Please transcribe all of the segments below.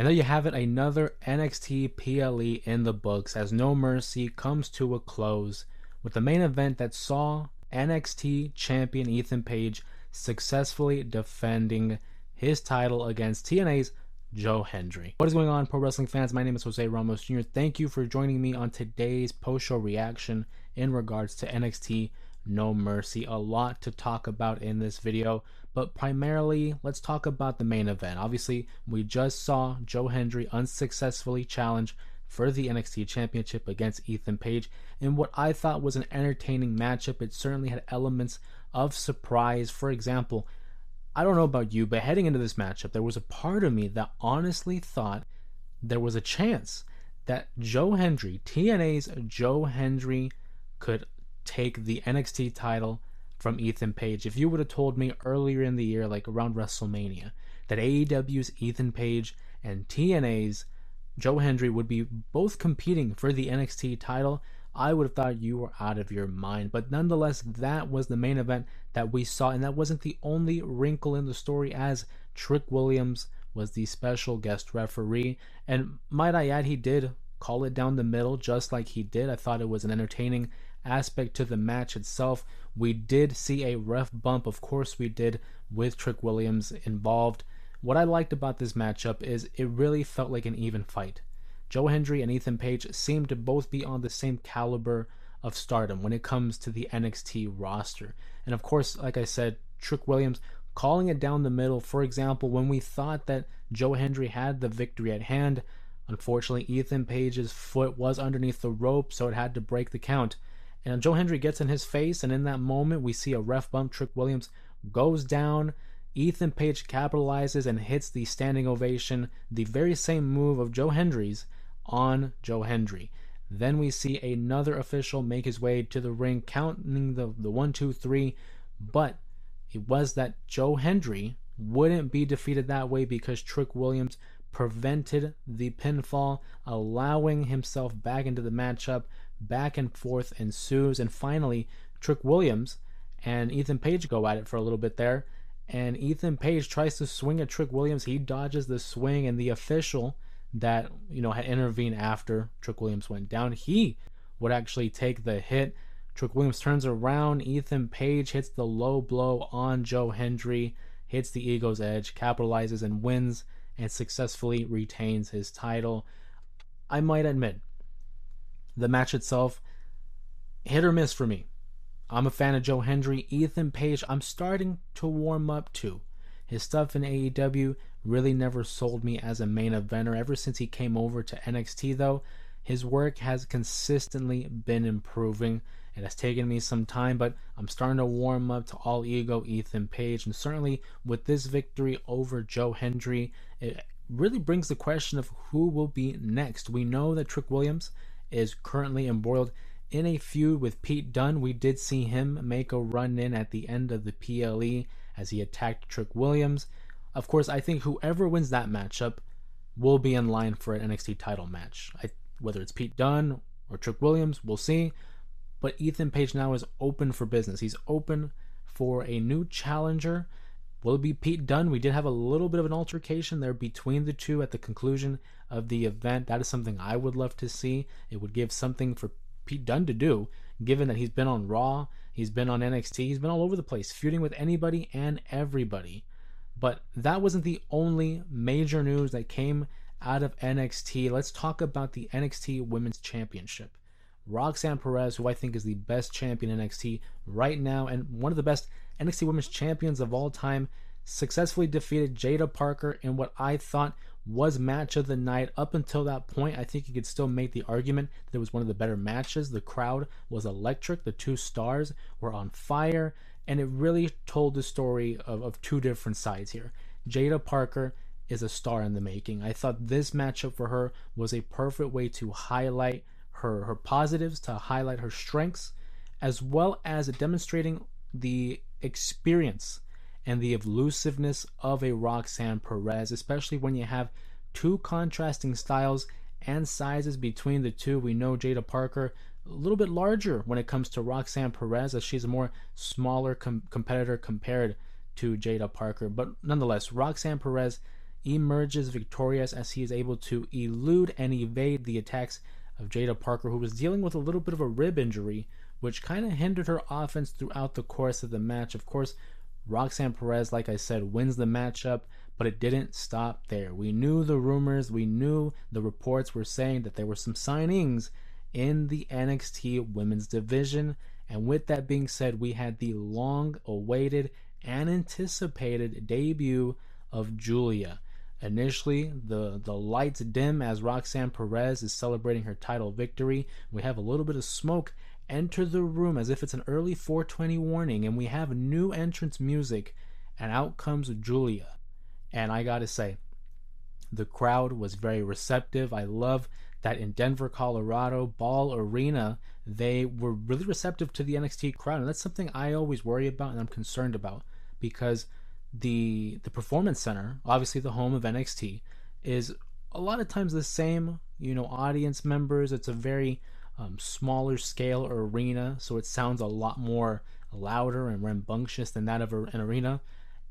And there you have it, another NXT PLE in the books as No Mercy comes to a close with the main event that saw NXT champion Ethan Page successfully defending his title against TNA's Joe Hendry. What is going on, pro wrestling fans? My name is Jose Ramos Jr. Thank you for joining me on today's post-show reaction in regards to NXT No Mercy. A lot to talk about in this video, but primarily let's talk about the main event. Obviously, we just saw Joe Hendry unsuccessfully challenge for the NXT Championship against Ethan Page in what I thought was an entertaining matchup. It certainly had elements of surprise. For example, I don't know about you, but heading into this matchup, there was a part of me that honestly thought there was a chance that Joe Hendry, TNA's Joe Hendry, could take the NXT title from Ethan Page. If you would have told me earlier in the year, like around WrestleMania, that AEW's Ethan Page and TNA's Joe Hendry would be both competing for the NXT title, I would have thought you were out of your mind. But nonetheless, that was the main event that we saw, and that wasn't the only wrinkle in the story, as Trick Williams was the special guest referee. And might I add, he did call it down the middle just like he did. I thought it was an entertaining aspect to the match itself. We did see a ref bump, of course we did, with Trick Williams involved. What I liked about this matchup is it really felt like an even fight. Joe Hendry and Ethan Page seem to both be on the same caliber of stardom when it comes to the NXT roster. And of course, like I said, Trick Williams calling it down the middle. For example, when we thought that Joe Hendry had the victory at hand, unfortunately Ethan Page's foot was underneath the rope, so it had to break the count. And Joe Hendry gets in his face, and in that moment we see a ref bump. Trick Williams goes down. Ethan Page capitalizes and hits the standing ovation, the very same move of Joe Hendry's, on Joe Hendry. Then we see another official make his way to the ring, counting the 1, 2, 3, but it was that Joe Hendry wouldn't be defeated that way because Trick Williams prevented the pinfall, allowing himself back into the matchup. Back and forth ensues, and finally Trick Williams and Ethan Page go at it for a little bit there, and Ethan Page tries to swing at Trick Williams. He dodges the swing, and the official that had intervened after Trick Williams went down, he would actually take the hit. Trick Williams turns around. Ethan Page hits the low blow on Joe Hendry, hits the ego's edge, capitalizes and wins, and successfully retains his title. I might admit, the match itself, hit or miss for me. I'm a fan of Joe Hendry. Ethan Page, I'm starting to warm up to. His stuff in AEW really never sold me as a main eventer. Ever since he came over to NXT, though, his work has consistently been improving. It has taken me some time, but I'm starting to warm up to all ego Ethan Page. And certainly with this victory over Joe Hendry, it really brings the question of who will be next. We know that Trick Williams is currently embroiled in a feud with Pete Dunne. We did see him make a run in at the end of the PLE as he attacked Trick Williams. Of course, I think whoever wins that matchup will be in line for an NXT title match. Whether it's Pete Dunne or Trick Williams, we'll see. But Ethan Page now is open for business. He's open for a new challenger. Will it be Pete Dunne? We did have a little bit of an altercation there between the two at the conclusion of the event. That is something I would love to see. It would give something for Pete Dunne to do, given that he's been on Raw, he's been on NXT, he's been all over the place, feuding with anybody and everybody. But that wasn't the only major news that came out of NXT. Let's talk about the NXT Women's Championship. Roxanne Perez, who I think is the best champion in NXT right now and one of the best NXT Women's Champions of all time, successfully defeated Jada Parker in what I thought was match of the night. Up until that point, I think you could still make the argument that it was one of the better matches. The crowd was electric. The two stars were on fire, and it really told the story of two different sides here. Jada Parker is a star in the making. I thought this matchup for her was a perfect way to highlight her positives, to highlight her strengths, as well as demonstrating the experience and the elusiveness of a Roxanne Perez, especially when you have two contrasting styles and sizes between the two. We know Jada Parker a little bit larger when it comes to Roxanne Perez, as she's a more smaller competitor compared to Jada Parker. But nonetheless, Roxanne Perez emerges victorious as he is able to elude and evade the attacks of Jada Parker, who was dealing with a little bit of a rib injury, which kind of hindered her offense throughout the course of the match. Of course, Roxanne Perez, like I said, wins the matchup, but it didn't stop there. We knew the rumors, we knew the reports were saying that there were some signings in the NXT women's division. And with that being said, we had the long awaited and anticipated debut of Giulia. Initially, the lights dim as Roxanne Perez is celebrating her title victory. We have a little bit of smoke enter the room as if it's an early 420 warning, and we have new entrance music, and out comes Giulia. And I gotta say, the crowd was very receptive. I love that in Denver, Colorado, Ball Arena, they were really receptive to the NXT crowd. And that's something I always worry about and I'm concerned about, because the Performance Center, obviously the home of NXT, is a lot of times the same, audience members. It's a very smaller scale arena, so it sounds a lot more louder and rambunctious than that of an arena.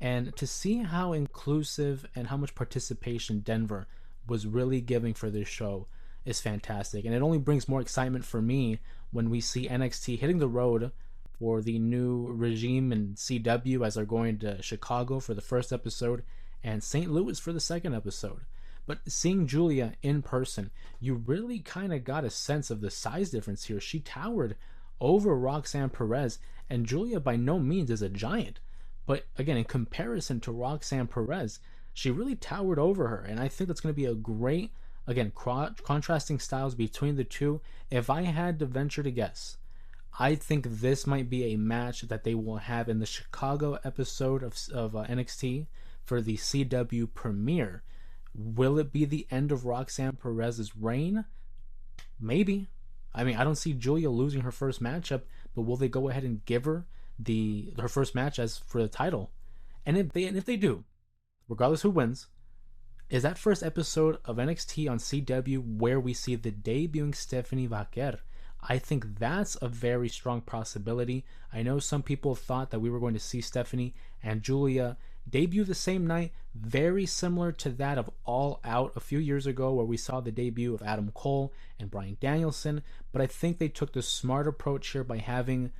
And to see how inclusive and how much participation Denver was really giving for this show is fantastic. And it only brings more excitement for me when we see NXT hitting the road for the new regime in CW, as they're going to Chicago for the first episode and St. Louis for the second episode. But seeing Giulia in person, you really kind of got a sense of the size difference here. She towered over Roxanne Perez, and Giulia by no means is a giant. But again, in comparison to Roxanne Perez, she really towered over her. And I think that's going to be a great, again, contrasting styles between the two. If I had to venture to guess, I think this might be a match that they will have in the Chicago episode of NXT for the CW premiere. Will it be the end of Roxanne Perez's reign? Maybe. I mean, I don't see Giulia losing her first matchup, but will they go ahead and give her her first match as for the title? And if they do, regardless who wins, is that first episode of NXT on CW where we see the debuting Stephanie Vaquer? I think that's a very strong possibility. I know some people thought that we were going to see Stephanie and Giulia debut the same night, very similar to that of All Out a few years ago, where we saw the debut of Adam Cole and Bryan Danielson. But I think they took the smart approach here by having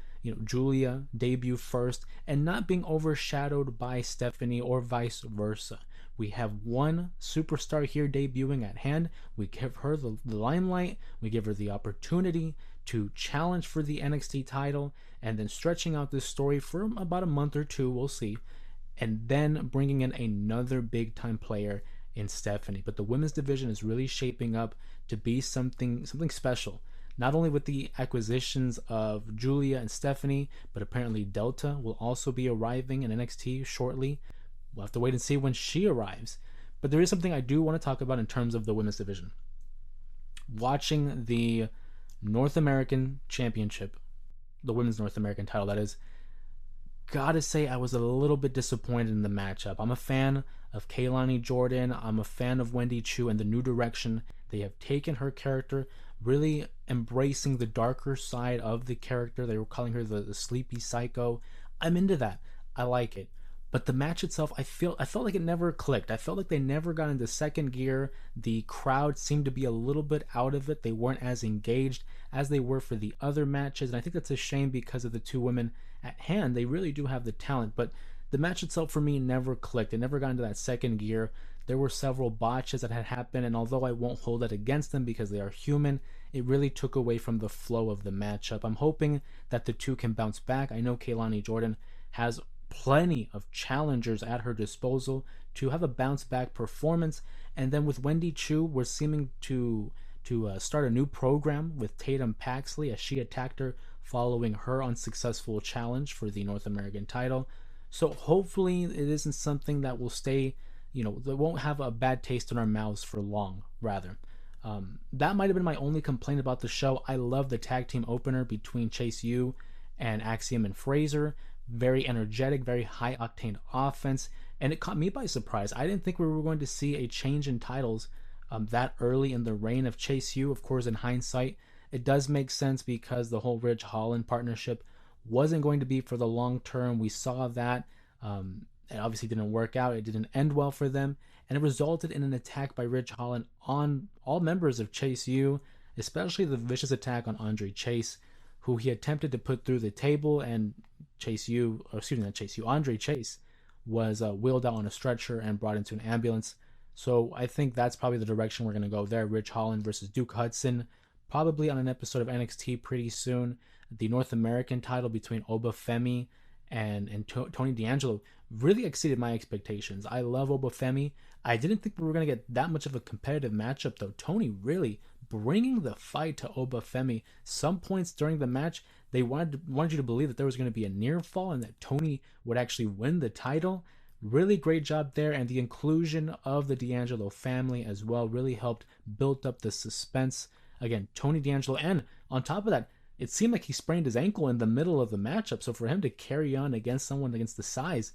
Giulia debut first and not being overshadowed by Stephanie or vice versa. We have one superstar here debuting at hand. We give her the limelight. We give her the opportunity to challenge for the NXT title, and then stretching out this story for about a month or two, we'll see, and then bringing in another big time player in Stephanie. But the women's division is really shaping up to be something special. Not only with the acquisitions of Giulia and Stephanie, but apparently Delta will also be arriving in NXT shortly. We'll have to wait and see when she arrives. But there is something I do want to talk about in terms of the women's division. Watching the North American Championship, the women's North American title, that is, gotta say I was a little bit disappointed in the matchup. I'm a fan of Kaylani Jordan. I'm a fan of Wendy Chu and the new direction they have taken her character, really embracing the darker side of the character. They were calling her the sleepy psycho. I'm into that. I like it. But the match itself, I felt like it never clicked. I felt like they never got into second gear. The crowd seemed to be a little bit out of it. They weren't as engaged as they were for the other matches. And I think that's a shame because of the two women at hand. They really do have the talent. But the match itself for me never clicked. It never got into that second gear. There were several botches that had happened. And although I won't hold that against them because they are human, it really took away from the flow of the matchup. I'm hoping that the two can bounce back. I know Kaylani Jordan has plenty of challengers at her disposal to have a bounce back performance. And then with Wendy Chu, we're seeming to start a new program with Tatum Paxley as she attacked her following her unsuccessful challenge for the North American title. So hopefully it isn't something that will stay, that won't have a bad taste in our mouths for long, rather. That might have been my only complaint about the show. I love the tag team opener between Chase U and Axiom and Fraser. Very energetic, very high octane offense, and it caught me by surprise. I didn't think we were going to see a change in titles that early in the reign of Chase U. Of course, in hindsight, it does make sense because the whole Ridge Holland partnership wasn't going to be for the long term. We saw that, It obviously didn't work out. It didn't end well for them, and it resulted in an attack by Ridge Holland on all members of Chase U, especially the vicious attack on Andre Chase, who he attempted to put through the table, and Andre Chase was wheeled out on a stretcher and brought into an ambulance. So I think that's probably the direction we're going to go there. Ridge Holland versus Duke Hudson, probably on an episode of NXT pretty soon. The North American title between Obafemi and Tony D'Angelo really exceeded my expectations. I love Obafemi. I didn't think we were going to get that much of a competitive matchup, though. Tony really bringing the fight to Obafemi. Some points during the match, they wanted you to believe that there was going to be a near fall and that Tony would actually win the title. Really great job there, and the inclusion of the D'Angelo family as well really helped build up the suspense. Again, Tony D'Angelo, and on top of that, it seemed like he sprained his ankle in the middle of the matchup, so for him to carry on against someone against the size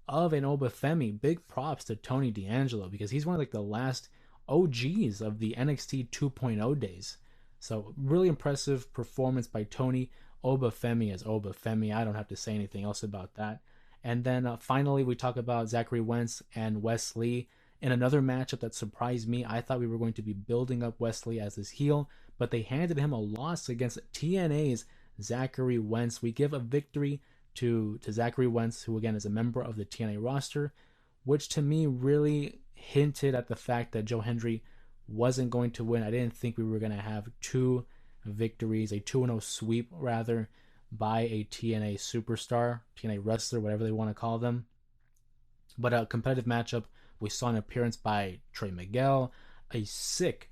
of an Obafemi, big props to Tony D'Angelo, because he's one of like the last OGs of the NXT 2.0 days. So really impressive performance by Tony. Obafemi as Obafemi. I don't have to say anything else about that. And then finally, we talk about Zachary Wentz and Wes Lee in another matchup that surprised me. I thought we were going to be building up Wes Lee as his heel, but they handed him a loss against TNA's Zachary Wentz. We give a victory to Zachary Wentz, who again is a member of the TNA roster, which to me really hinted at the fact that Joe Hendry wasn't going to win. I didn't think we were going to have two victories, a 2-0 sweep rather, by a TNA superstar, TNA wrestler, whatever they want to call them. But a competitive matchup. We saw an appearance by Trey Miguel, a sick,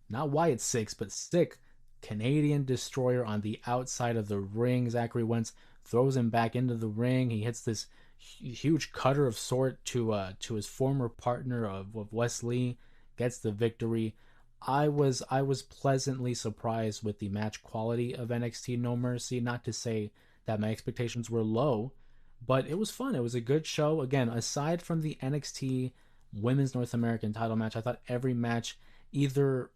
not Wyatt Six, but sick Canadian destroyer on the outside of the ring. Zachary Wentz throws him back into the ring. He hits this huge cutter of sort to his former partner of Wes Lee, gets the victory. I was pleasantly surprised with the match quality of NXT No Mercy. Not to say that my expectations were low, but it was fun. It was a good show. Again, aside from the NXT Women's North American title match, I thought every match either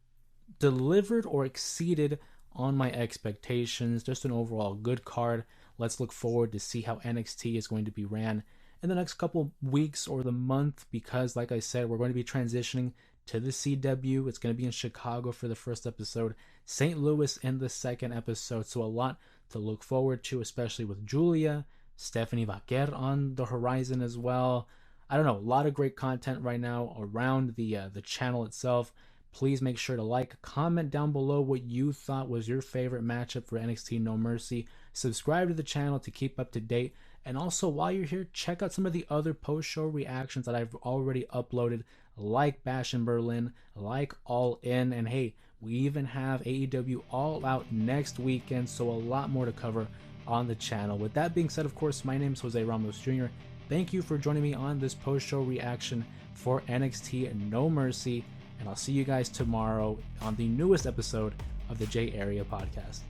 delivered or exceeded on my expectations. Just an overall good card. Let's look forward to see how NXT is going to be ran in the next couple weeks or the month, because like I said, we're going to be transitioning to the CW. It's going to be in Chicago for the first episode, St. Louis in the second episode. So a lot to look forward to, especially with Giulia, Stephanie Vaquer on the horizon as well. I don't know, a lot of great content right now around the channel itself. Please make sure to like, comment down below what you thought was your favorite matchup for NXT No Mercy. Subscribe to the channel to keep up to date. And also, while you're here, check out some of the other post-show reactions that I've already uploaded, like Bash in Berlin, like All In, and hey, we even have AEW All Out next weekend, so a lot more to cover on the channel. With that being said, of course, my name is Jose Ramos Jr. Thank you for joining me on this post-show reaction for NXT No Mercy, and I'll see you guys tomorrow on the newest episode of the J Area Podcast.